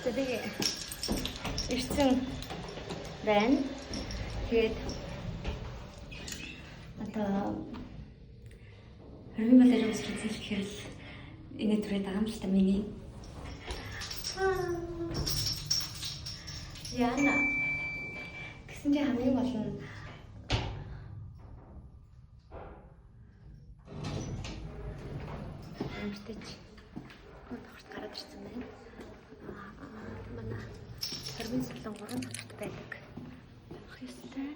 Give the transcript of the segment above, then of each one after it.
Тэгээ ирсэн байна. Тэгээд одоо хөрмийн балаж усч үзүүлэхээр л энэ түрээд байгаа юм л та миний. Яна. Гэсэн чи хамгийн гол нь амтч багт гараад ирсэн байна. Манай хөрмийн салон 3 багт байдаг. Хэвстэй.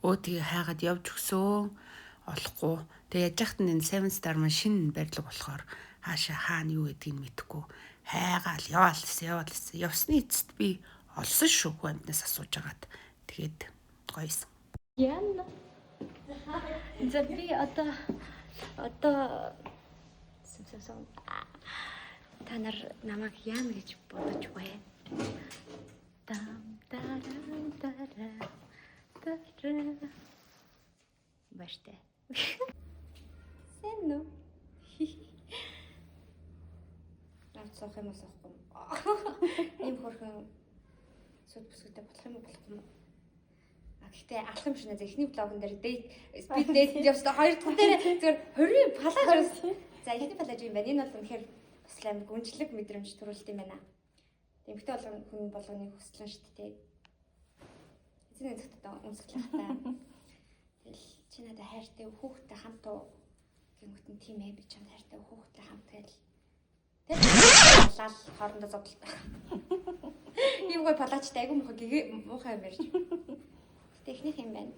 Өөдгийг хайгаад явж өгсөө олохгүй. Тэгээ яж хат энэ 7 star маань шинэ барилга болохоор хаашаа хаана юу гэдгийг мэдэхгүй. Хайгаал яваалсан. Явсны эцэст би олсон шүү хүү амтнаас асууж агаад. Тэгээд гоёсэн. Яна. За би одоо та нар намайг яана гэж бодож байна. Баштай. Сэнно. Авцах юм асахгүй. Ийм хөрхөн сүд бүсгүдээ болох юм болохгүй. Гэхдээ алах юм шинэ эхний блогон дээр speed date явсан хоёр дахь дээр зөвхөн 20 палаж. За эхний палаж юм байна. Энэ бол үнэхээр бас амар гүнжлэг мэдрэмж төрүүлт юм байна. Эмэгтэй хүн болгоныг хүслэн шүү дээ. Эцэг зөвхөн үнсгэлэх та. Тэгэл чи надад хайртай хүүхдтэй хамт уу гингүүтэн тийм ээ би чамд хайртай хүүхдтэй хамт гээл. Тэгэл хоорондоо зовлоо. Ийм гой палачтай айгу муухай юм ярьж. Техник юм байна.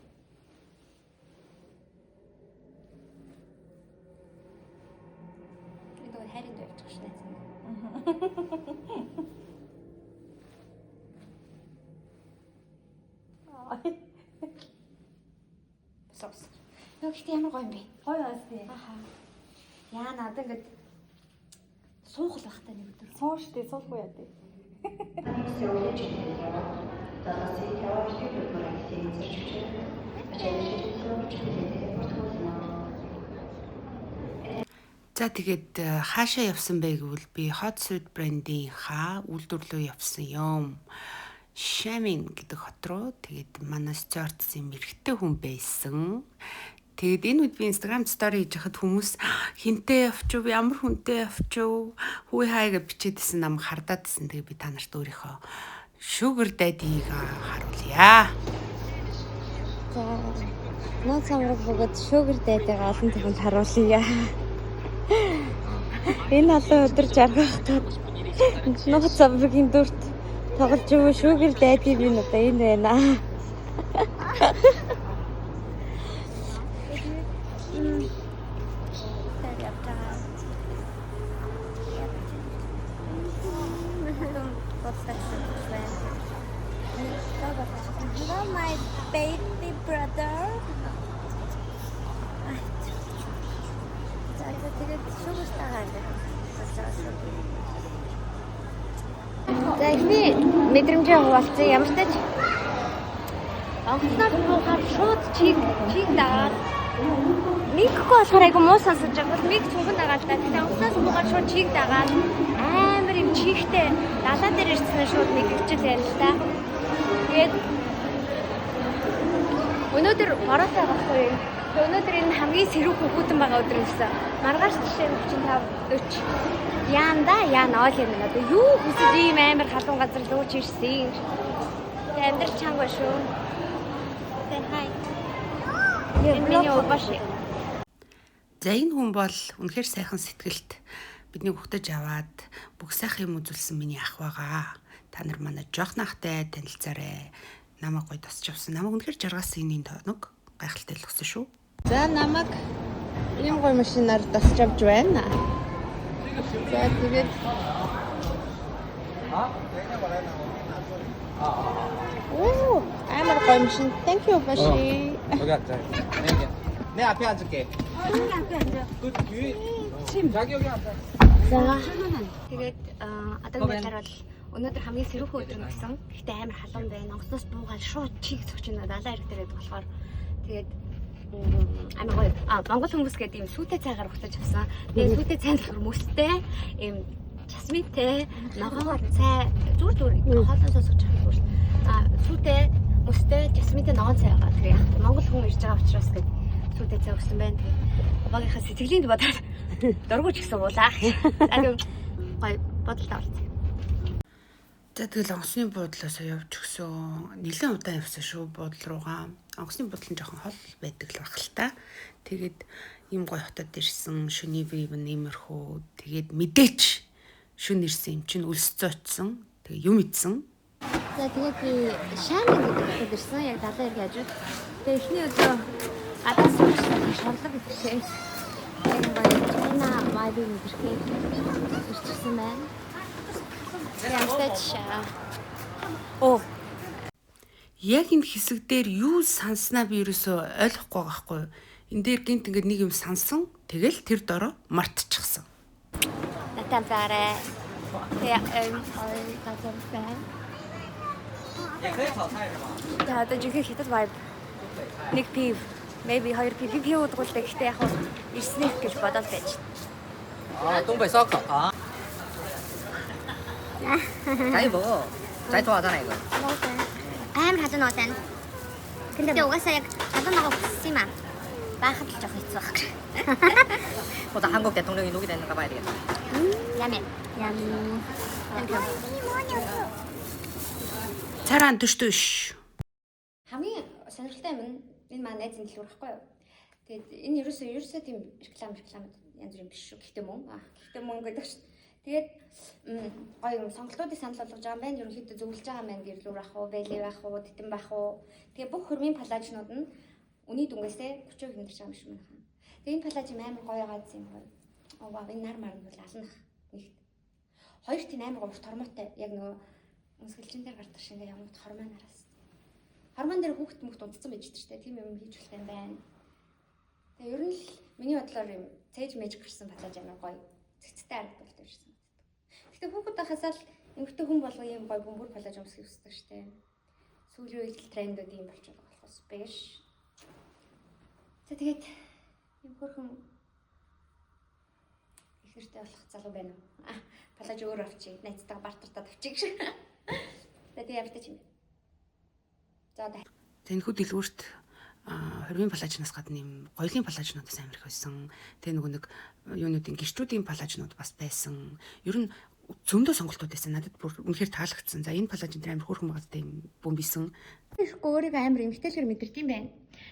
Энэ гой хайрын дөрвч шнэ. Сос. Нөгөөд ямар гоё юм бэ? Гоё бас тий. Аха. Яа надад ингээд суух л бахтай нэг өдөр. Сууш тий, суулгүй яа тий. За тэгээд хаашаа явсан бэ гэвэл би Hot Sweet брендийнхаа үйлдвэрлэлөө явсан юм. Шамин гэдэг хот руу тэгээд манай стюардсын мэрэгтэй хүн байсан. Тэгээд энэ үед би Instagram story хийж хахад хүмүүс хинтээ явчих, ямар хүнтэй явчих, хүй хай гэж бичээдсэн нам хардаадсэн. Тэгээд би та нарт өөрийнхөө sugar daddy-г харуулъя. За. Нууц самраг бөгөөд sugar daddy-г олон түвшинд харуулъя. Энэ олон өдөр жаргахтаа нууц самрагийн дүрт тоглож өгөө sugar daddy би надаа энэ байна. Hello my baby brother. За ихний мэдрэмжээ хуваалцсан ямар ч тач анхнаас буухаар шууд чиг дагаад микгүй болохоор айгу муу сонсож байгаа бол мик цуган дагаад та гэхдээ анхнаас буухаар шууд чиг дагаад амар юм чихтэй далаа дээр ирсэн шууд мик өвчл яа л та. Тэгээд өнөөдөр ороосоо байхгүй. Өнөөдөр энэ хамгийн сэрүүх хүүхдэн байгаа өдөр гэсэн. Маргааш жишээ нь 35 40. Яана ол юм надад. Юу хүсэж ийм амар халуун газар лууч ирсэн. Тэ амьдрал чанга шүү. Тэ хай. Миний обаш. За энэ хүн бол үнэхээр сайхан сэтгэлт бидний хөгтөж аваад бүх сайхан юм үзүүлсэн миний ах байгаа. Та нар манай жоохны ахтай танилцаарай. Намайг гоё тосч авсан. Намайг үнэхээр жаргасан энэ тоног гайхалтай л өгсөн шүү. За намайг ийм гоё машинаар тосч авч байна. За тэгээд Оо, амар гоё машин. Thank you баши. 여기 앉아. 내 앞에 앉을게. 자기 여기 앉아. За тэгээд одоо бид хараад өнөөдөр хамгийн сэрүүхэн өдөр гэсэн. Гэхдээ амар халуун байна. Онгоцноос буугаад шууд чиг цогч нь далаа ирэх дээр байдаг болохоор тэгээд амар гоё. Монгол хүмүүс гэдэг ийм сүйтэй цайгаар ухтаж авсан. Тэгээд сүйтэй цай болохоор мөстэй ийм Жасминтэй ногоон цай зүгээр хоолой сонсож байгаа юм. Сүүтэй өстэй жасминтэй ногоон цай байгаа. Тэгээ яг Монгол хүн ирж байгаа учраас гээд сүүтэй цай өгсөн байна. Тэгээ багийнхаа сэтгэлийн бодоод дургуйч гэсэн уулаа. Агай гой бодолтой болсон. За тэгэл онгоцны буудлаас явж өгсөн. Нэлээд удаан явсан шүү буудлын руугаа. Онгоцны буудлын жоохон хол байдаг л баг л та. Тэгээд ийм гой хотод ирсэн, шөний вив нэмэрхүү. Тэгээд мэдээч шүн ирсэн юм чинь өлс зоочсон. Тэгээ юм идсэн. За тэгээд би шамин гэдэг хотод ирсэн. Яг далайн иргэн хажууд. Тэгээ эхний өдрөө гадаас шорлог идчихээ. Тэгээд байна вайбын ирхээ ирчихсэн байна. Оо. Яг энэ хэсэг дээр юу санснаа би ерөөсөө ойлгохгүй байгаа хгүй. Энэ дээр гинт ингээд нэг юм сансан. Тэгэл тэр дороо мартчихсан. Натамзаарэ. Тэгээ татсан байна. 也可以炒菜是吗？ За одоо жинхэнэ хятад vibe. Нэг пив, maybe 2 пив уудгуул гэхдээ яг ирснэх гэж бодоод байж. 啊，东北烧烤啊。赶紧먹어. 잘 좋아하잖아 이거. Амар хажуу нуутай. 근데 угаасаа яг хажуу ногоо хүссэн юм аа. Баахад л жоох хэцүү баг. 보다 한국 대통령이 누구 되는가 봐야 되겠다. Ями. Царан төш. Хамгийн сонирхолтой юм нь энэ маань найзын дэлгүүр байхгүй юу? Тэгээд энэ ерөөсөө тийм реклам янз бүрийн биш шүү. Гэхдээ мөн гэдэг чинь. Тэгээд гоё юм сонголтуудыг санал болгож байгаа юм байна. Ерөнхийдөө зөвлөж байгаа юм байна. Гэрлүүр ах уу, бэлэв ах уу, титэн байх уу. Тэгээ бүх хөрмийн палажнууд нь үний дүнгээсээ 30% хэмдэрч байгаа юм шиг байна. Тэгээ энэ палаж амар гоё байгаа юм гоё. Оо вау, энэ нар мар нь бол алнах нэгт. Хоёр тийм амар урт хормоотой яг нөгөө өмсгөлчин дээр гардаг шиг ингээ ямар хормоо нараас. Хормон дээр хүүхд мөхт унтцсан байж дээ шүү дээ. Тийм юм хийж болох юм байна. Тэгээ ер нь л миний бодлоор юм цээж мэж гэрсэн палаж амар гоё. Цэцтэй харагдвал тавьсан. Гэтэ хүүхэд байхасаа л эмэгтэй хүн болго юм гоё бөмбөр палаж өмсөхийг хүсдэг штэ. Сүүлийн үед трендүүд юм болж байгаа болохоос биш. За тэгээд юм хөрхөн их нэртэй болох залуу байна уу? Палаж өөр авчиг, найзтайгаа бартартаа тавьчих шиг. Тэгээд ямар ч юм. За Тэнхүү дэлгүүрт хорвын палажнаас гадна юм гоёлын палажнуудаас амар их байсан. Тэгээ нөгөө нэг юунуудын гэрчүүдийн палажнууд бас байсан. Ер нь зөндөө сонголтууд байсан. Надад бүр үнэхээр таалагдсан. За энэ палажин дээр амар хөөрхөн байгаа юм бөмбисэн. Ихгүй өөрийгөө амар эмгтээлэр мэдэрдэг юм байна.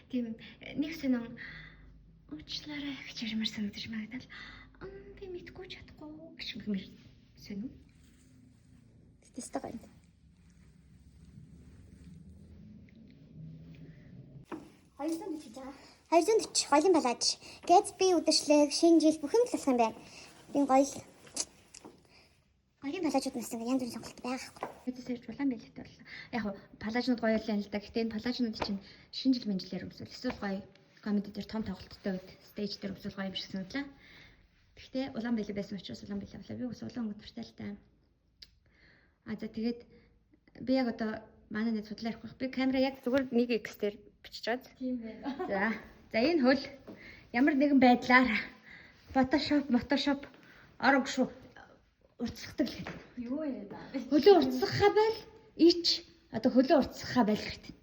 Тийм нэг сонин уучлаарай гэж ярмаар санагдаж магадгүй. Би мэдгүй чадахгүй гэж мэр сонин. Тэстэй байна. 240 гоёлын палаж. Gatsby үдшилэг, шинэ жил бүх юм болох юм байна. Би гоёлын палажууд нас янз бүрийн сонголт байхгүй. Мэдээс ирж улаан байлгтай боллоо. Яг палажнууд гоё л юм л да. Гэхдээ энэ палажнууд чинь шинэ жил мэнжилээр өмсвөл эсвэл гоё комеди дээр том тоглолттой үед стейж дээр өмсвөл гоё юм шиг санагдлаа. Гэхдээ улаан байлг байсан учраас улаан байлг болоо. Би ус улаан өнгөтэй л та. За тэгээд би яг одоо манай нэг судлаа ярих байх. Би камера яг зүгээр 1x дээр бичиж чад. Тийм байна. За энэ хөл ямар нэгэн байдлаар Photoshop орог шүү уртсахдаг л гэдэг. Юу вэ даа? Хөлөө уртсахаа байл ич одоо хөлөө уртсахаа байл гэдэг.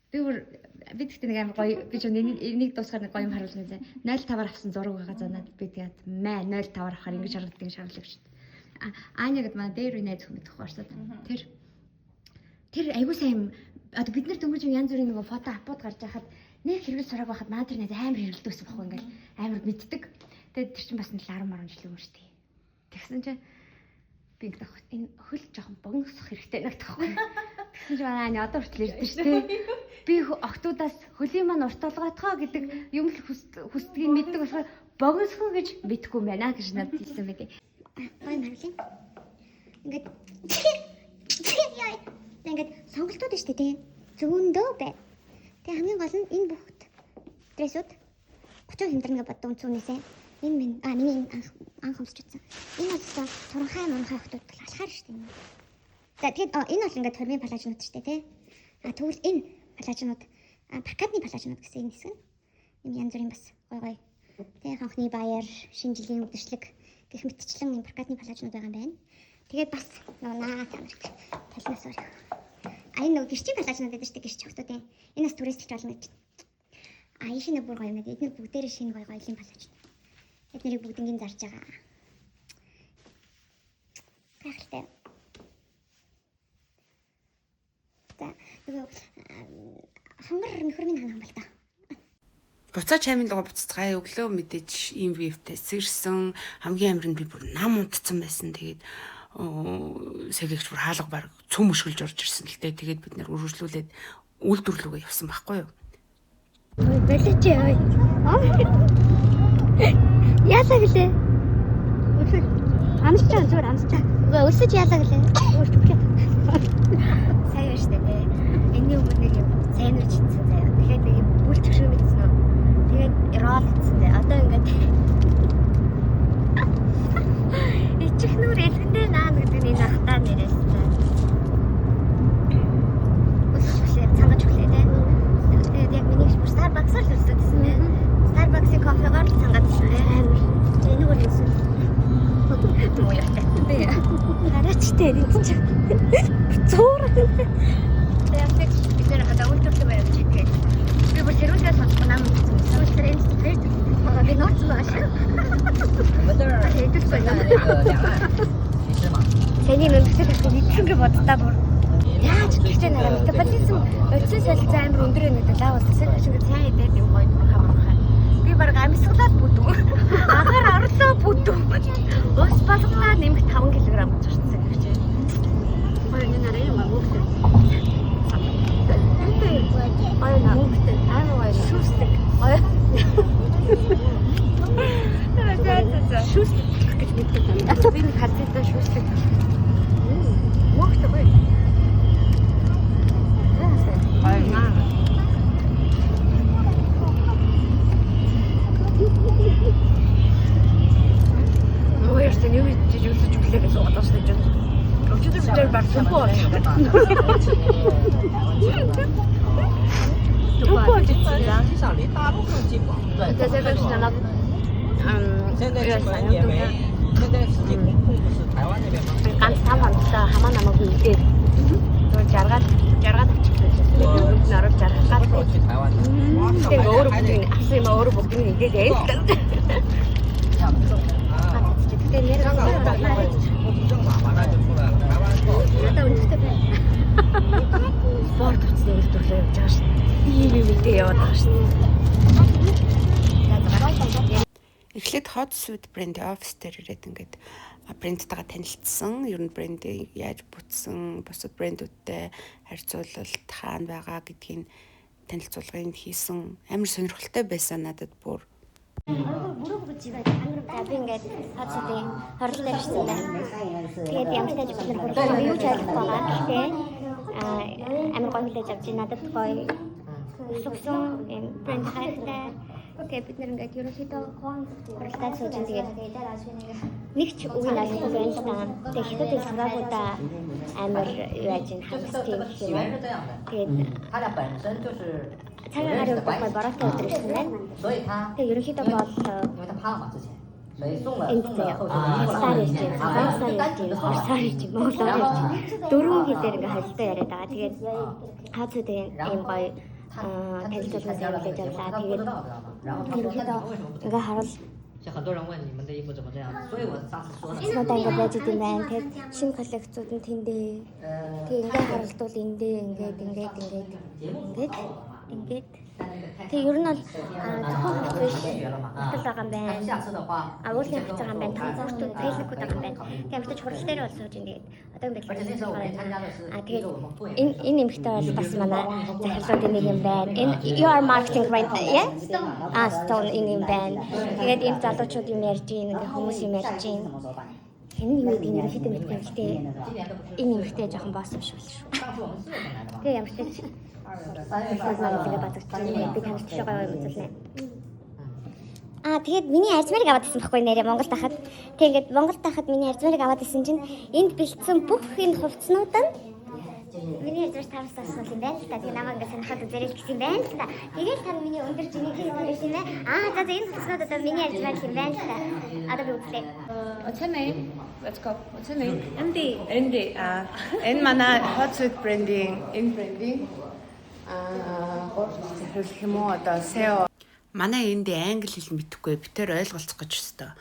Би гэхдээ нэг амар гоё би ч энийг дуусгаар нэг гоё юм харуулсан зэ. 0.5-аар авсан зураг байгаа занаад би тэгээд 0.5-аар авахаар ингэж харагддаг шаарлаг шүү дээ. Аня гэдэг маань дээр найз хүмүүс тохиорсод. Тэр айгуу сайн одоо бид нар дөнгөж янз бүрийн нэг фото апууд гарч байхад нэг хэрэгэл сураг байхад наад тэр найз амар хэрэгэлдэгсэн байхгүй ингээл амар мэддэг. Тэгээд тэр чинь бас 10 жил өмнө шүү дээ. Тэгсэн чинь би ингэдэг энэ хөл жоохон богиносох хэрэгтэй нэг тахгүй. Тэгсэн чинь манай одоо хүртэл ирдэ шүү дээ. Би октоудаас хөлийн маань урт толгойтгоо гэдэг юм л хүсдгийг мэддэг болохоор богиносох гэж мэдхгүй байна гэж надад хэлсэн мэт. Гоё марлин. Ингээд сонголтууд шүү дээ. Зөндөө бай. Тэгээ хамгийн гол нь энэ бүхт дрессүүд 30 хэмдэрнэ боддог үнцүүнээсээ энэ миний анх өмсчихсэн. Энэ бол туранхай хотод бол алхаар шүү дээ. За тэгээд энэ бол ингээд хормын палажнууд шүү дээ, тий. Тэгвэл энэ палажнууд паркадны палажнууд гэсэн энэ хэсэг нь янз бүрийн бас гой гой. Тэгээ хонхны баяр, шинэ жилийн үдшилэг гэх мэтчлэн юм прокатны палажнууд байгаа юм байна. Тэгээд бас нөгөө наа тамирч талнаас өөр. Энэ нөгөө гэрчийн палажнууд байдаг шүү дээ, гэрч хөхтөө тийм. Энэ бас туристч болно гэж. Энэ шинэ бүр гоё юм надад. Эдгээр бүгдээрээ шинэ гоё гоёлын палаж. Эднэрийг бүгднийг зарж байгаа. Гайхалтай. За нөгөө хонгор нөхөр минь ханаа юм бол та. Буцаа чамин луга буцацгаа өглөө мэдээж ийм вивтэйс ирсэн хамгийн амир нь би бүр нам унтцсан байсан. Тэгээд сэгэгч бүр хаалга баг цөм өшгөлж орж ирсэн л дээ. Тэгээд бид нэр үргэлжлүүлээд үйлдвэрлэлгээ явсан байхгүй юу? Болооч яа. Яасаа гэлээ. Амсч байгаа зүгээр амсч байгаа. Өсөж яасаа гэлээ. Сайн байна шүү дээ. Энэний өмнө нэг юм сайн үж идсэн заяа. Тэгэхээр нэг юм бүр төвшөө мэдсэн үү. Тэгээд рол идсэн заяа. Одоо ингээд ичихнүүр элгэндээ наан гэдэг нь ахтаа нэрээстэй. Өсөж өглөө цангаж өглөө те. Тэгээд яг миний бүр Starbucks-аар л өсөжсэн бэ. Starbucks-ийн кофегаар л цангаж өглөө. Энэ үр юм. Тоо яатай. Гараачтай энэ чинь. Зуур. Тэгээд бид нэр одоо үйлдвэрлэл байр гэж хэлээд. Би бүр тэрүүгээ сонсох нам гэсэн. Сүүлдээ энэ стрейт. Би нууц маш. 我们这儿分开那个两岸，你吃吗？ Тэний өндөсөл их мэдхэнгээ боддоо бүр. Яаж гэхдээ нараа метаболизм өцсөн солилцоо амар өндөр байдаг лаа бол төсөл шиг сайн идээд юм гоё хамаархаа. Би баг амьсгалаад бүдүү. Агаар орлоо бүдүү. Ус балглаа нэмэх 5 кг гэж орцсон гэж. Гоё энэ нараа юм аа мөхтэй. Гоё намөхтэй. Аа гоё шүүсдэг. Гоё. Шүүсдэг гэж мэддэг юм. Би нэг хаттай шүүсдэг. Мөхтэй гоё. Ой, что не видите, что все чуть ли сок остался идет. Вообще-то теперь барсук вот. Тупо да. 机场离大陆更近嘛？对。 在这个是那现在基本也没，现在实际控制是台湾那边吗？ ганц там хамтдаа хамаа намайг үлдээд зөв жаргаад авчихсан. Бид нөрөв жаргаад 我去台湾的。 тэгээд өөрөө бүгдийг авсан юм өөрөө бүгдийг нэгээд ээ. 香港的话因为出证码马上就出来了，台湾不好出。 Надад үнэтэй байна. Спорт үзсэн үйлдвэрлэл явж байгаа шүү. Тийм юм идэ яваад байгаа шүү. Эхлээд Hot Suit брэндийн офис дээр ирээд ингээд брэндтэйгээ танилцсан. Ер нь брэндийг яаж бүтсэн, бусад брэндүүдтэй харьцуулалт хаана байгаа гэдгийг танилцуулгыг хийсэн. Амар сонирхолтой байсан надад бүр. За би ингээд хацуудын хорл дээр ирсэн байна. Тэгээд ямар ч тач бид нар бүр юу ч ойлгохгүй байгаа. Гэхдээ амар гоё хүлээж авч надад гоё өсгсөн энэ брэнд хайртай. Тэгээд бид нар ингээд ерөнхийдөө хоролтой сууж тэгээд нэг ч үгийн албагүй байна л та. Тэгээд хэдүүд сураагуудаа амар юу яаж ин хамсдаг гэх юм. Тэгээд 他俩本身就是。 цагаагаар явахгүй бороотой өдөр ирсэн байна. 所以他 Тэгээд ерөнхийдөө бол 因为他胖嘛之前，所以送了 энд 送 заяа 了后续 сар ирж байгаа. Сар ирж монголоор ирж. Дөрвөн хэлээр ингээ холилдоо яриад байгаа. Тэгээд хацуудын ийм гоё танилцуулгаас явуулж явлаа. Тэгээд ерөнхийдөө ингээ харал 就很多人问你们的衣服怎么这样，所以我上次说的。 цэцнүүд ингээ байж идэм байна. Тэгээд шинэ коллекцууд нь тэндээ. Тэгээд ингээ харалтуул эндээ ингээд тэг ер нь бол зөвхөн хурц биш хурцл байгаа юм байна. 下次的话， уулын хурц байгаа юм байна. Томхурцууд фэйсбүүкүүд байгаа юм байна. Тэгээд амтч хурц дээр бол сууж ингээд одоо ингээд тэгээд энэ нэмэгтэй бол бас манай захирлуудын нэг юм байна. Энэ you are marketing right yeah? Stone энэ юм байна. Тэгээд энэ залуучууд юм ярьж ийн ингээ хүмүүс юм ярьж ийн. Энэ юу гэдэг нь ерөөхдөө мэдгүй юм л дээ. Энэ нэмэгтэй жоохон босс биш бол шүү. Тэгээд ямар ч тач би танилцж байгаа юм үзүүлнэ. Тэгээд миний арзмарыг аваад исэн байхгүй нэрээ Монголд хахад. Тэг ингээд Монголд хахад миний арзмарыг аваад исэн чинь энд бэлдсэн бүх энэ хувцснууд нь Миний ярьж тавс асуусан юм байна л та. Тэгээ намайг ингээд сонирхоод үзэрэй гэсэн юм байна л та. Тэгээд та миний өндөр жиний хийх юм байна. За энэ төснөд одоо миний ярьж байгаа юм байна л та. Одоо би үзлээ. What's her name? Let's go. What's her name? Энди. Andy. Энэ манай Hot Sweet branding, in branding. Хэлэх юм уу одоо SEO. Манай Andy англи хэл мэдэхгүй битээр ойлголцох гэж өстой.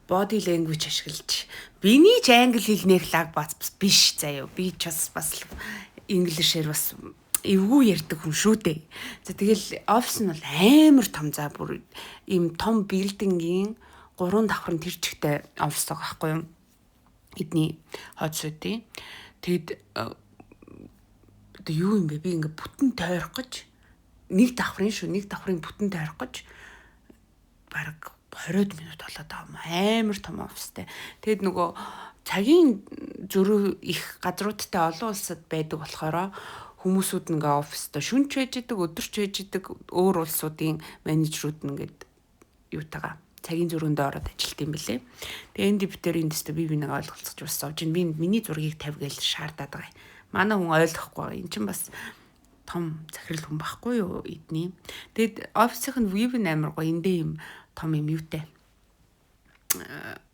Body language ашиглаж. Биний ч англи хэл нэх лаг бац биш заяа. Би ч бас инглишээр бас эвгүй ярьдаг хүн шүү дээ. За тэгэл офис нь бол амар том за бүр ийм том билдингийн 3 давхрын тэр чигтэй офис байгаа байхгүй юу? Эдний Hot Sweet. Тэгэд одоо юу юм бэ? Би ингээ бүтэн тойрох гэж нэг давхрын бүтэн тойрох гэж бараг 20 минут болоод байгаа амар том офистэй. Тэгэд нөгөө цагийн зөрүү их газруудтай олон улсад байдаг болохоор хүмүүсүүд ингээ офистой шүнч байж идэг, өдөрч байж идэг, өөр улсуудын менежерүүд нь ингээд юутайгаа цагийн зөрүүндөө ороод ажилт юм бэлээ. Тэгээ энэ битээр энэ дэстэ би нэг ойлголцож бас сууж ин миний зургийг тавь гээл шаардаад байгаа юм. Манай хүн ойлгохгүй. Эн чинь бас том захирал хүн байхгүй юу эдний. Тэгэд офисийн вив амар гоё эндээ юм том юм юутай.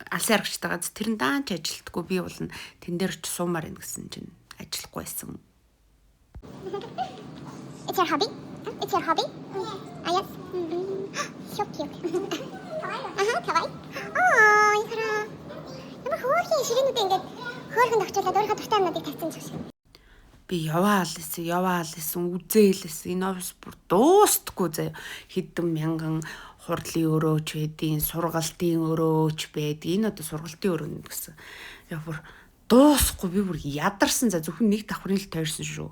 Алсын аргачлалтайгаа тэрэн даанч ажилтгүй би бол тэн дээр ч суумаар ин гэсэн чинь ажиллахгүй байсан. It's your hobby? It's your hobby? Yes. So cute. Kawaii. Oh, 이거라. 너무 хөөрхөн ширээнүүд ингээд хөөрхөн тогтоолоод өөрийнхөө дуртай юмнуудыг тавьсан ч гэсэн. Би яваал лсэн үзээлсэн энэ офис бүр дуустдаггүй заяа. Хэдэн мянган хурлын өрөөч байдیں, сургалтын өрөөч байдаг. Энэ одоо сургалтын өрөө гэсэн. Яг бүр дуусахгүй би бүр ядарсан за зөвхөн нэг давхрын л тойрсон шүү.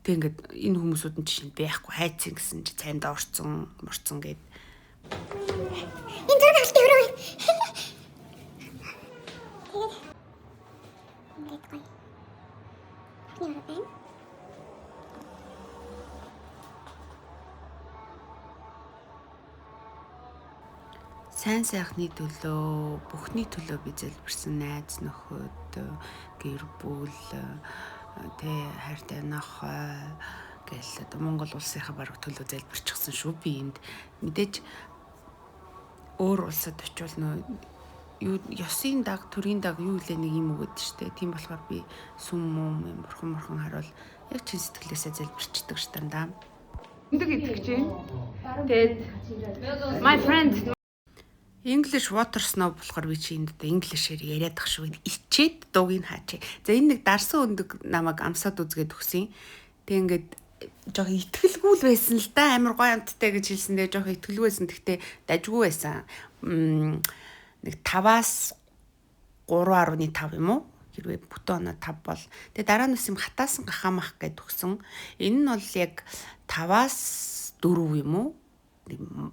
Тэг ингээд энэ хүмүүсүүд нь чинь байхгүй хайцсан гэсэн чи цайнд орцсон гээд. Энэ зэрэг алтын өрөө. Тэгээд гоё. Ахны өрөө байна. Сайн сайхны төлөө, бүхний төлөө би залбирсан найз нөхөд, гэр бүл, хайртай нохой гэл одоо Монгол улсынхаа бараг төлөө залбирчихсан шүү би энд. Мэдээж өөр улсад очивол нөө ёсын даг, төрийн даг юу илээ нэг юм өгöd штэ. Тийм болохоор би сүм юм бурхан харуул яг чин сэтгэлээсээ залбирчдаг штандаа. Эндэг идэх чинь. Тэгээд my friend English water snow болохоор би чи энд инглишээр яриад ах шүү. Ичээд дуугийг хаачаа. За энэ нэг дарсан өндөг намайг амсаад үзгээд өгсөн. Тэг ингээд жоох итгэлгүй л байсан л да. Амар гоё амттай гэж хэлсэндээ жоох итгэлгүй байсан. Гэхдээ дажгүй байсан. Нэг 5-аас 3.5 юм уу? Хэрвээ бүтэн оноо 5 бол. Тэгээ дараа нь юм хатаасан гахаамах гэд өгсөн. Энэ нь бол яг 5-аас 4 юм уу?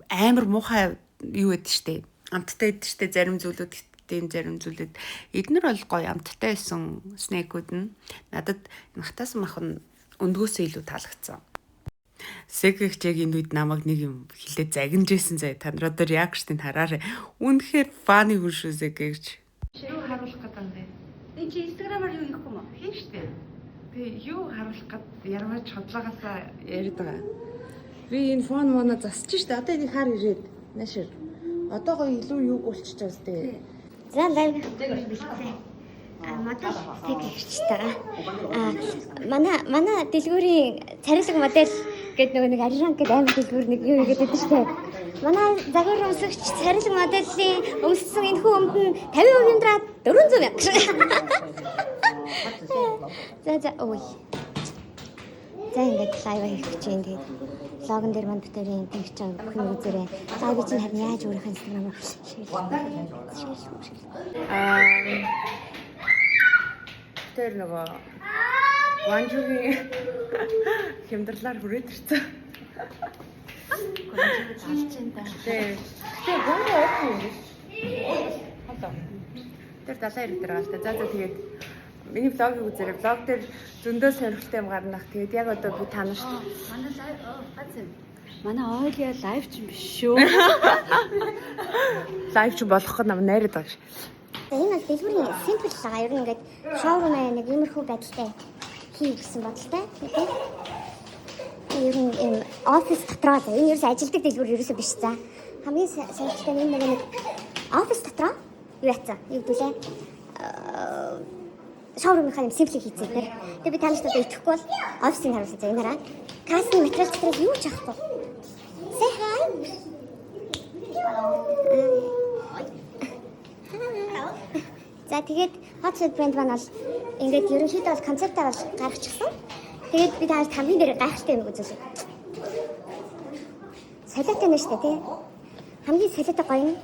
Амар муухай юу гэдэг штэ. Амттай гэдэг штэ зарим зүйлүүд зарим зүйлүүд эднэр бол гоё амттай байсан снэкүүд нь надад хатаасан мах нь өндгөөсөө илүү таалагдсан. Секрэгч яг энэ үед намайг нэг юм хэлээд загинжсэн заяа. Та нар одоо реакшныг хараарай. Үнэхээр фаны хүн шүү секрэгч. Юу харуулах гэдэг юм бэ? Энд чи Instagram-аар юу хийх юм бэ? Хийн штэ. Тэгээ юу харуулах гэд ярмаач хотлоогоосаа яриад байгаа. Би энэ фон моно засчих штэ. Одоо энийг хаар ирээд наашир. Одоо гоё илүү юу болчихж байгаа зү. За лайв бэлтсэн. Модель секрэгчтэйгээ. Манай дэлгүүрийн царилэг модель гэдэг нэг ариран гэдэг амар дэлгүүр нэг юу гэдэг нь шүү дээ. Манай загвар өмсөгч царилэг моделлийн өмссөн энэ хүү өмд нь 50% юмдраад 400 мянга шүү. За ой. За ингээд лайв хийх гэж юм тэгээд логон дээр манд битэрийн тэгж байгаа бүх юм үзээрэй. За би чинь харин яаж өөрийнхөө инстаграмаар тэр нөгөө ванжугийн хямдрлаар хүрээд ирсэн. Гонжиг алж энэ. Тэгээ гонго оох юм биш. Хатаа. Тэр далайн ирэх дээр гаалтай. За тэгээд миний влогийг үзээрэй. Влог дээр зөндөө сонирхолтой юм гарнах. Тэгээд яг одоо би танаш. Манай лайв гацэн. Манай Ойлиа лайв ч юм биш шүү. Лайв ч болох нам найраад байгаа ш. Энэ бол дэлгүүрийн симпл байгаа. Ер нь ингээд шоурум нэг иймэрхүү байдалтай хий гэсэн бодолтой. Ер нь юм офис дотроо энэ ерөөс ажилдаг дэлгүүр ерөөсөө биш за. Хамгийн сонирхолтой нь нэг офис дотроо юу яцсан? Юу гэдүүлээ? Шоурумынхаа юм симплик хийцээ тэр. Тэгээ би танаас одоо итгэхгүй бол офисын харуулсан за энэ хараа. Кастинг материал дотроо юу ч авахгүй. Say hi. За тэгээд Hot Suit брэнд маань бол ингээд ерөнхийдөө бол концептаар бол гаргачихсан. Тэгээд би танаас хамгийн дээр гайхалтай юм үзүүлээ. Солиотой нэ штэ тий. Хамгийн солиотой гоё юм.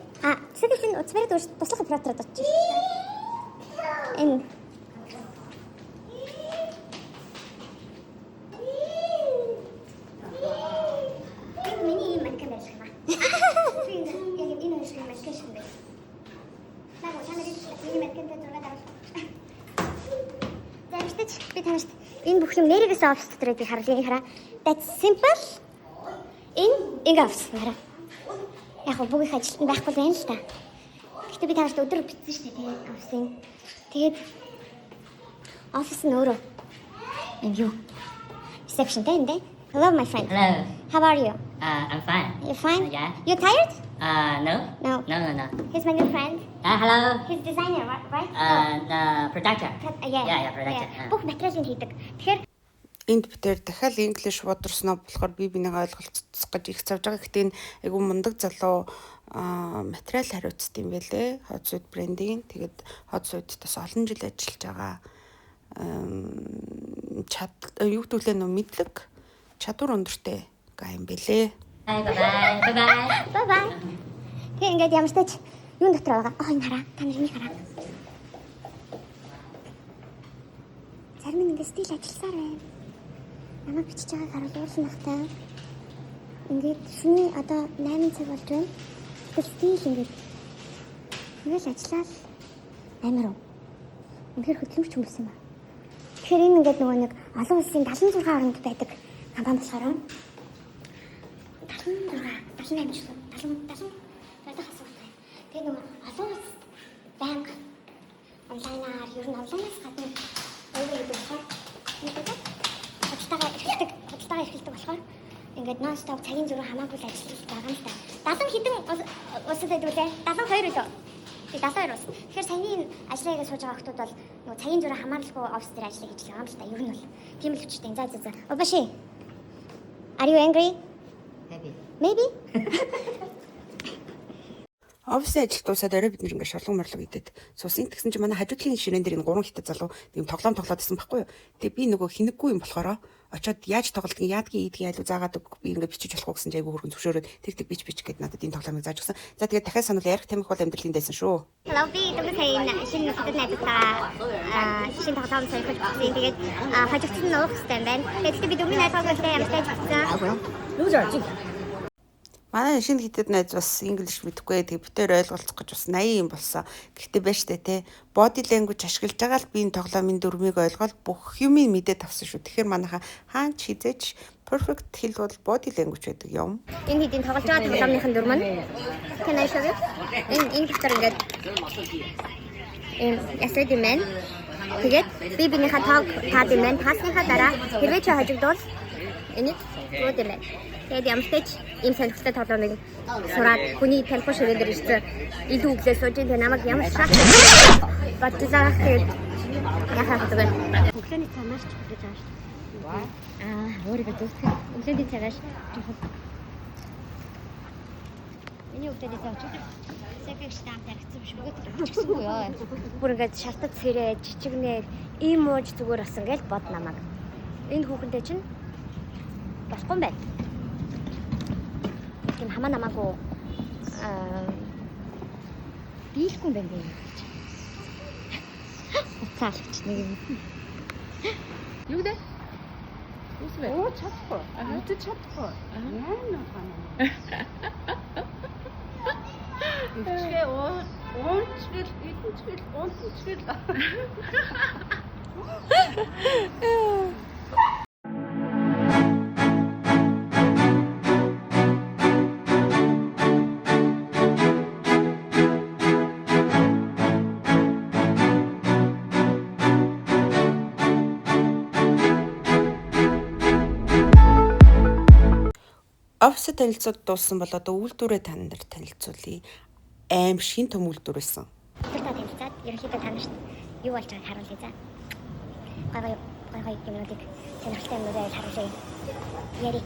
Тэгвэл энэ уцбарыг туслах оператород очиж. Энэ миний манкан байж байгаа. Яг энэ нэг шиг манкан шиг байна. Наа чамд миний манкан дээр зураг авах. Тэгэж би танаас энэ бүх юм нэрээс офис дотроо би харлын хараа. That's simple. Энэ офис хараа. Яг гоо бүгд ажилтан байхгүй байна л та. Гэтэ би танаас өдөр бичсэн шүү дээ тэгээд офисын. Тэгээд офис нь өөрөө. And you. Reception day. Hello my friend. Hello. How are you? I'm fine. You're fine? Yeah. You tired? No. No. No. He's my new friend. Hello. He's designer, right? The producer. Yeah, producer. Бүх материалыг хийдэг. Тэгэхээр Энд битээр дахиад English бодорсноо болохоор би бинийг ойлголцох гэж их завж байгаа. Гэхдээ энэ айгүй мундаг залуу материал хариуцт юм байлээ. Hot Suit брендинг. Тэгээд Hot Suit-тас олон жил ажиллаж байгаа. Юу гэдүүлээ нөө мэдлэг чадвар өндөртэй гай юм байлээ. bye. Тэгээ ингээд ямар ч тач юун дотор байгаа. Энэ хараа. Та нар энийг хараа. Зарим нь ингээд стил ажилласаар байна. Намайг бичиж байгааг харуул уурлах таа. Ингээд шөнийн одоо 8 цаг болж байна. Стил ингээд ажиллаад амар уу. Үнэхээр хөдөлмөрч хүмүүс юм байна. Тэгэхээр энэ ингээд нөгөө нэг олон улсын 76 орнд байдаг компани болохоор 78 байдаг асуудал. Тэгээд нөгөө олон улс банк онлайнаар ер нь онлайнаас гадна өөрөө гэдэг болохоор хөдөлтөөгөө эхэлдэг болохоор ингээд нон стоп цагийн зүрх хамаагүй л ажиллаж байгаа юм л та. 70 хэдэн улсад байдаг үлээ. 72 үлээ. 72 улс. Тэгэхээр саяны ажлаа хийгээд сууж байгаа хүмүүс бол нөгөө цагийн зүрх хамааралгүй офис дээр ажиллаж хийж байгаа юм л та. Ер нь бол тийм л хүчтэй. За. Обаши. Are you angry? Maybe. Офисын ажилд дуусаад орой бид нэг шорлон морлог идэд суусан. Тэгсэн чинь манай хажуудлын ширээн дээр энэ 3 хитэ залуу тийм тоглоом тоглоод исэн байхгүй юу. Тэгээ би нөгөө хинэггүй юм болохоор очоод яаж тоглолтын яадгийн ийдгийн айлуу заагаад би ингээ бичиж болохгүй гэсэн жайгүй хөргөн зөвшөөрөөд тэг бич гэд надад энэ тоглоомыг зааж өгсөн. За тэгээд дахиад сануул ярих тамхи бол амьдралын дайсан шүү. Hello би дөнгөж шинэ нэтэд найзтайгаа шинэ тоглоом сонирхож байна. Тэгээд хажигдсан нь уух хэрэгтэй юм байна. Тэгээд би дөнгөж найзтайгаа ямар ч tajсан. Юу зарж? Манай шинэ хитэд найз бас English мэдэхгүй тэгээ битээр ойлголцох гэж бас 80 юм болсон. Гэхдээ байж тээ те body language ашиглаж байгаа л би энэ тоглоомын дүрмийг ойлгоод бүх юмыг мэдээд авсан шүү. Тэгэхээр манайха хаач хизээч perfect хэл бол body language байдаг юм. Энэ хэдийн тоглож байгаа тоглоомныхын дүрм нь can I show you? Энэ дотор ингээд yesterday man тэгээд би бинийхээ тоог таад юм байна. Таасныхаа дараа хэрвээ чи хожигдвол энийг руу дэмэ. Тэгээд ямар ч тач ийм сонирхолтой тоглоомыг сураад хүний телефон ширээ дээр ирсэн илүү өглөө сууж энэ намайг ямар шах батлаа тэгээд яхаа гэдэг. Өглөөний цагаас ч хийж байгаа шүү. Өөрийгөө зүсгэх. Өглөөний цагаас жоохон миний өглөөний цаг ч секрет штамп тархсан биш үгүй яа. Бүр ингээд шалтгаан цэрээ жижигнэр ийм ууж зүгээр болсон гэж бод намайг. Энэ хүүхэндээ чинь болохгүй юм байна. Тийм хамаа намаагүй биелэхгүй юм байна. Цаалагч нэг юм. Юу дээ? Үсвэ. Оо чадахгүй. Үтэ чадахгүй. Яа нөхөн. Ихээ уунчгэл, идэнчгэл, унтанчгэл. Офис танилцуулт дууссан бол одоо үйлдвэрээ та нар танилцуулъя. Аим шин том үйлдвэр байсан. Тэртээ танилцаад ерөнхийдөө та нарт юу болж байгааг харуулъя за. Гой юмнуудыг сонирхолтой юмнуудыг харуулъя. Яри.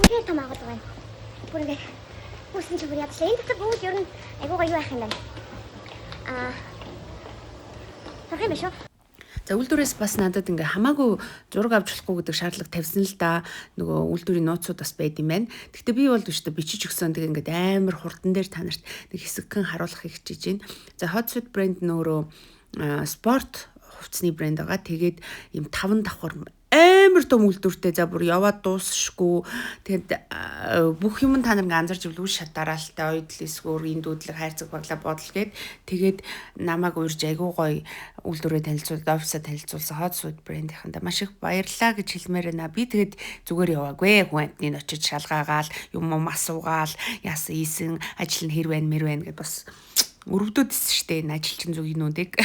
Үнээр том агуулга байна. Бүр ингэ үсэн чи бүр ядлаа. Энэ дотор бүгд ер нь айгуугаа юу байх юм бэ? Тархи биш үү? За үйлдвэрээс бас надад ингээ хамаагүй зураг авч болохгүй гэдэг шаардлага тавьсан л да. Нөгөө үйлдвэрийн нууцуд бас байд юм байна. Гэхдээ би бол биш та бичиж өгсөн тэгээ ингээ амар хурдан дээр та нарт нэг хэсэгхэн харуулахыг хичээж байна. За Hot Sweat брэнд нөөрөө спорт хувцсны брэнд байгаа. Тэгээд юм 5 давхар амар том үйлдвэртэй за бүр яваад дуусшгүй. Тэгээд бүх юм та нар ингээ анзарч ивэл үл шатараалтай ойдлисгөр энэ дүүдлэг хайрцаг баглаа бодол гээд тэгээд намайг урьж айгуу гоё үйлдвэрээ танилцуулаад офисаа танилцуулсан Hot Sweat брэндийнхэнд маш их баярлалаа гэж хэлмээр байна. Би тэгээд зүгээр яваагүй. Хүн амтны очиж шалгаагаал юм асуугаал яасан ийсэн ажил нь хэр байна мэр байна гэд бас өрөвдөөдсөн штэ энэ ажилчин зүгийнүүдийг.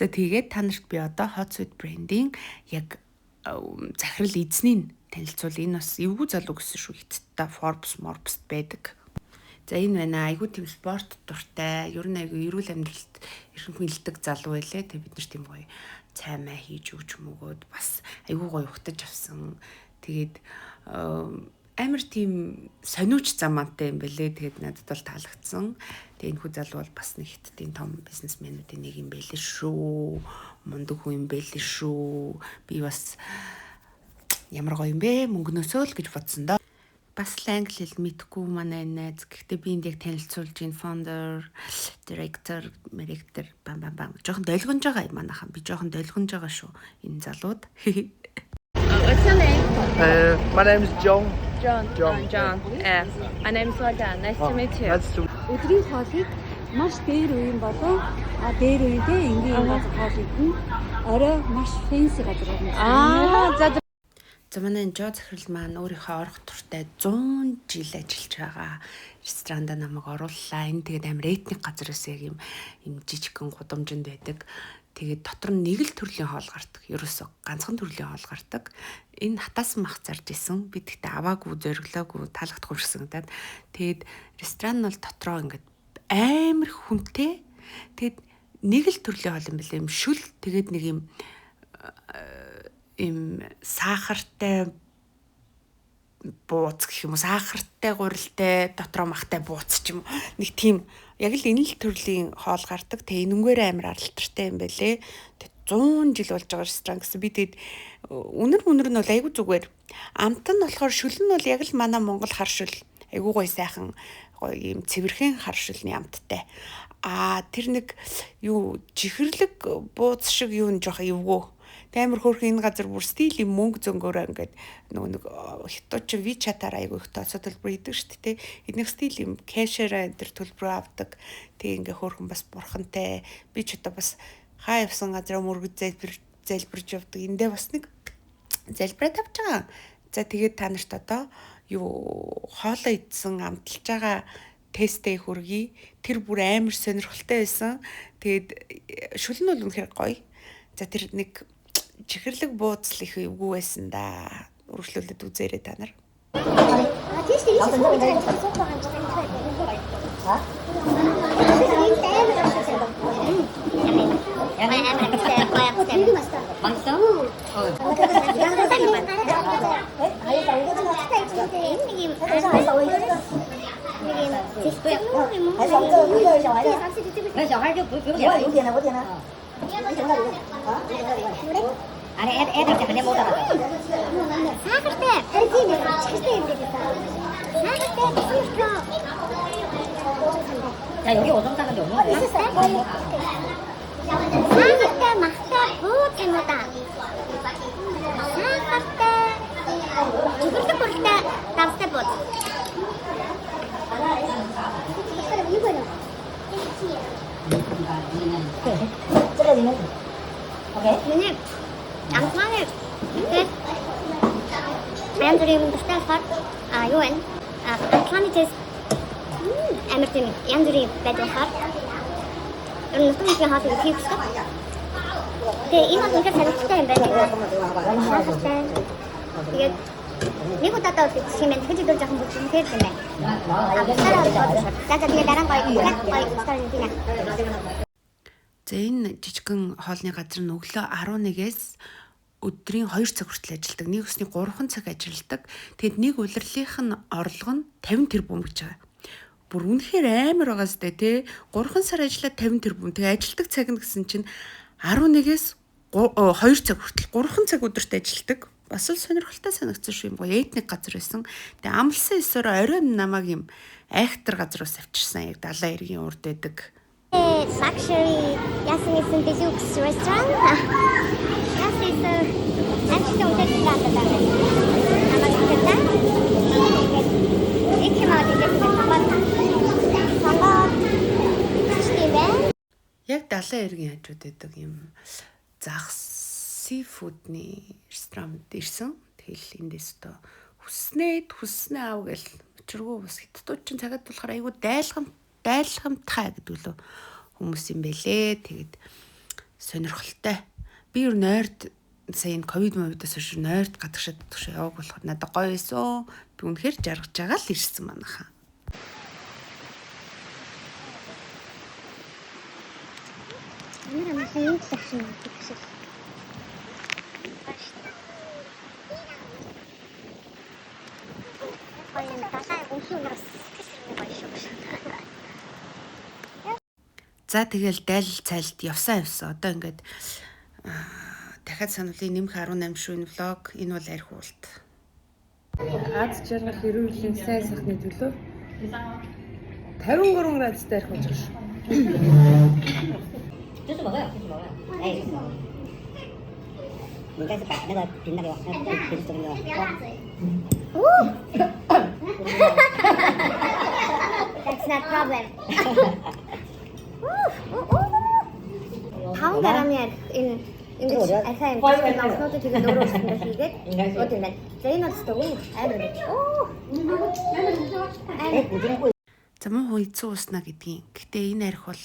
За тэгээд та нарт би одоо Hot Sweat брендийн яг захирал эзнийг танилцуул. Энэ бас эвгүй залуу гэсэн шүү. Хятадтай Forbes байдаг. За энэ байна. Айгуу тийм спорт дуртай. Ер нь айгуу эрүүл амьдралд эрхэнхэн хилдэг залуу байлээ. Тэг бид нар тийм гоё цаймаа хийж өгч мөгөөд бас айгуу гоё ухтаж авсан. Тэгээд амар тийм сониуч замантай юм бэлээ. Тэгээд надад бол таалагдсан. Тэгээд энэ хүү залуу бол бас нэг хятадын том бизнесмэнүүдийн нэг юм байлээ шүү. Мундаг хүн юм байлээ шүү. Би бас ямар гоё юм бэ? Мөнгнөөсөө л гэж бодсон доо. Бас л англи хэл мэдгүй манай найз. Гэхдээ би энд яг танилцуулж ин founder, director, бам. Жохон долгонж байгаа юм манайхан. Би жохон долгонж байгаа шүү. Энэ залууд. What's your name? My name is John. John. My name is Olga. Nice to meet you. Nice to Өдрийн хоолыг маш дээр үеийн болон дээр үедээ энгийн газар хоолыг нь орой маш фэнси газар байна. За манай Жо захирал маань өөрийнхөө орох туртай 100 жил ажиллаж байгаа ресторанд намайг орууллаа. Энэ тэгээд амар этник газар байсан яг юм жижигхэн гудамжинд байдаг. Тэгээд дотор нь нэг л төрлийн хоол гардаг. Ерөөсөө ганцхан төрлийн хоол гардаг. Энэ хатаасан мах зарж исэн. Би тэгтээ аваагүй, зориглоогүй, таалагдахгүй юм шиг санагдаад. Тэгээд ресторан нь бол дотроо ингээд амар хүнтэй. Тэгээд нэг л төрлийн хоол юм билээ. Юм шүл тэгээд нэг юм сахартай бууц гэх юм уу, сахартай гурилтай дотроо махтай бууц ч юм уу. Нэг тийм яг л энэ л төрлийн хоол гардаг. Тэгээ энэнгээр амар аралтартай юм байлээ. Тэгээ 100 жил болж байгаа ресторан гэсэн. Би тэгээд үнэр нь бол айгүй зүгээр. Амт нь болохоор шүл нь бол яг л манай Монгол хар шүл. Айгүй гоё сайхан гоё юм цэвэрхэн хар шүлний амттай. Тэр нэг юу жихэрлэг бууц шиг юу н жоох эвгүй. Амар хөөрхөн энэ газар бүр стил юм мөнгө зөнгөөрөө ингээд нэг хятадч WeChat-аар айгүй их тооцоо төлбөр хийдэг шүү дээ. Эднийх стил юм кэшээр энэ төр төлбөр авдаг. Тэг ингээ хөөрхөн бас бурхантай. Би ч одоо бас хаа явсан газар мөргөд залбирж явдаг. Эндээ бас нэг залбираад авч байгаа. За тэгээд та нарт одоо юу хоолоо идсэн амталж байгаа тесттэй хүргэе. Тэр бүр амар сонирхолтой байсан. Тэгээд шүл нь бол үнэхээр гоё. За тэр нэг чихэрлэг бууцл их эвгүй байсан да. Үргэлжлүүлээд үзээрэй та нар. тийш тийм суух байгаа юм 아니 애들 때문에 못 알아. 사글때 다르지 칠때 이렇게 사글때 숨쉬어. 야 여기 오줌 싸는데 없는 거야? 사글때 막다 못 해놓다. 사글때 죽을 때 답ste 못. Ini angkanya det I'm doing the stuff for UN angkanya just emergency I'm doing better for ер нь нутгийн хаалт хийх шүү дээ. Тэгээ энэ бол үнэхээр сонирхолтой юм байна. Шаардлагатай. Тэгээд нэг удаа гэх юм дахиж идэл жоохон бүжигнээр юм байна. За тэгээ дараа нь гоё стори тийм ээ. За энэ жижигхэн хоолны газар нь өглөө 11-ээс өдрийн 2 цаг хүртэл ажилладаг. Нэг өсний 3 цаг ажилладаг. Тэгэд нэг улирлынх нь орлого нь 50 тэрбум гэж байгаа. Бүр үнэхээр амар байгаа сте тий. 3 сар ажиллаад 50 тэрбум. Тэгээ ажилладаг цаг нь гэсэн чинь 11-ээс 2 цаг хүртэл 3 цаг өдөрт ажилладаг. Бас л сонирхолтой санагдсан шүү юм. Гоё этник газар байсан. Тэгээ амлсан эсээр оройн намайг юм айхтар газраас авчирсан. Яг далайн эргийн урд байдаг. Luxury Yasin Deluxe restaurant. Yes, it's actually on the Яг далайн эргийн хажууд байдаг юм загас сифудны ресторанд ирсэн. Тэгэл эндээс одоо хүснээ аав гэл учиргүй бас хятадууд ч цагаад болохоор айгүй дайлгамтай гэдэг лөө хүмүүс юм бэлээ. Тэгээд сонирхолтой. Би юу нойрд сая энэ ковид мовидаас хойш нойрд гадагшаад яваг болохоор надад гоё байсан. Би үнэхээр жаргаж байгаа л ирсэн манайхаа. Ямар амархан секшн гэсэн. За тэгэл дайл цайлт явсан. Одоо ингээд дахиад сануулын нэмэх 18 шөнө влог. Энэ бол арх уулт. Аз жаргал эрүүлийн сайн сайхны төлөө 53 градустай арх уулж байгаа шүү. 주스 먹어요. 에이. 내가 빛나게 와. 계속 좀 와. That's not problem. 다음 가라면 ингэж ахаа юм болсноо тэгээ нөрөөсөндөө хийгээд одоо юм. За энэ бол амар. За муу хүйцэн уснаа гэдгийг. Гэтэ энэ арх бол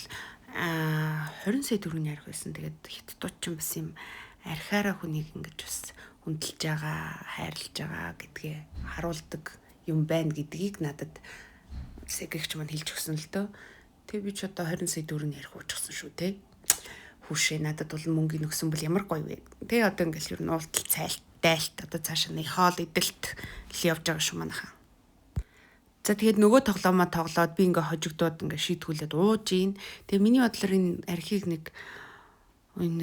20 сая төгрөгийн арх байсан. Тэгээд хятадууд ч бас юм архаараа хүнийг ингэж бас хүндэлж байгаа, хайрлаж байгаа гэдгээ харуулдаг юм байна гэдгийг надад сэгэгч маань хэлж өгсөн л дөө. Тэгээ би ч одоо 20 сая төгрөгийн арх уучсан шүү те. Хүшээ надад бол мөнгөний өгсөн бол ямар гоё вэ. Тэгээ одоо ингээл ер нь уултал цайлт, дайлт одоо цаашаа нэг хоол идэлт л явж байгаа шүү манайхаа. За тэгээд нөгөө тоглоомоо тоглоод би ингээ хожигдоод ингээ шийтгүүлээд ууж ийн. Тэгээ миний бодлоор энэ архийг нэг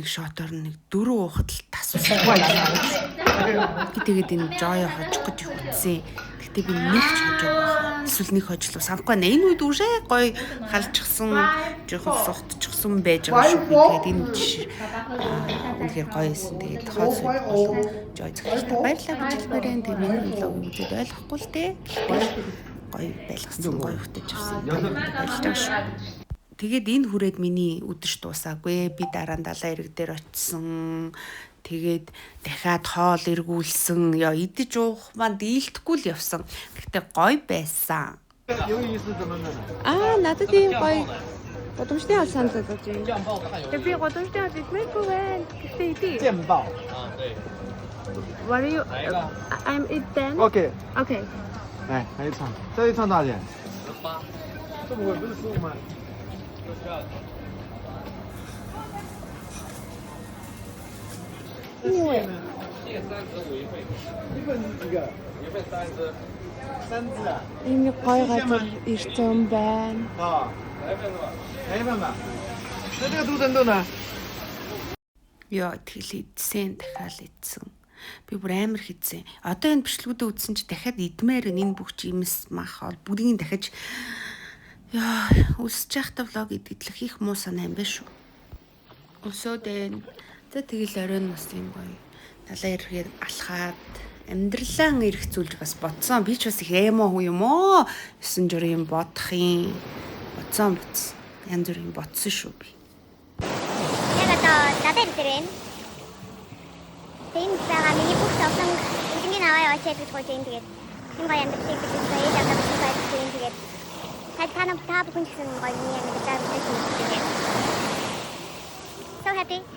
шотоор нэг 4 уухад л тасварлахгүй байна. Тэгээд энэ жоо хожих гэж хүтсэн. Гэтэ би нэг ч хожиж байгаа. Эсвэл нэг хожлоо санахгүй байна. Энэ үед үрээ гоё халжчихсан, жоохон сухтчихсан байж байгаа шүү. Тэгээд энэ үнэхээр гоё эсэн. Тэгээд хоол сүйд болон жоо зөвхөн баярлалаа гэж хэлмээрэн. Тэгээд миний влог үзээд ойлгохгүй л дээ. Гоё байлгасан, гоё хөтөж авсан. Баярлалаа шүү. Тэгээд энэ хүрээд миний үдэш дуусаагүй. Би дараа нь далайн эрэг дээр очисон. Тэгээд дахиад хоол эргүүлсэн. Яа идэж уух маань дийлдэхгүй л явсан. Гэхдээ гоё байсан. Надад ийм гоё годомжны хол санал болж байна. Тэгээд би годомжны хол идмээргүй байна. Гэхдээ идээ. 见报。 What are you? I'm eat then. OK。 Okay. 来，还一串，这一串多少钱？18。这么贵，不是15吗？ 因为谢35一份，一份是几个？一份3只，3只啊？ Энэ гоё газар ирсэн байна. 啊，来一份是吧？来一份吧。那这个独生豆呢？ Яа тэгэл идсэн дахиад идсэн. Би бүр амар хийцэн. Одоо энэ бичлэгүүдээ үзсэн чи дахиад идмээр энэ бүх жимс мах бол бүгдийг дахиж яа үсэж явахдаа влог идэлэх их муу санаа юм байна шүү. Өсөөд энэ за тэгэл оройн бас юм гоё. Далайн эргээр алхаад амьдралаа эргэцүүлж бас бодсон. Би ч бас их эмо хүү юм оо. 9 журийн бодох юм. Бодсон. Янз бүрийн бодсон шүү би. 내가 나대를 때린 대인사가 미니 북스 없는 인증이 나와요. 어째 그 고제 인디게 인과 연습 시기 부터 예장 잡을 수가 있는 인디게 та бүхэн гэсэн гоё юм яриад байгаа. So happy.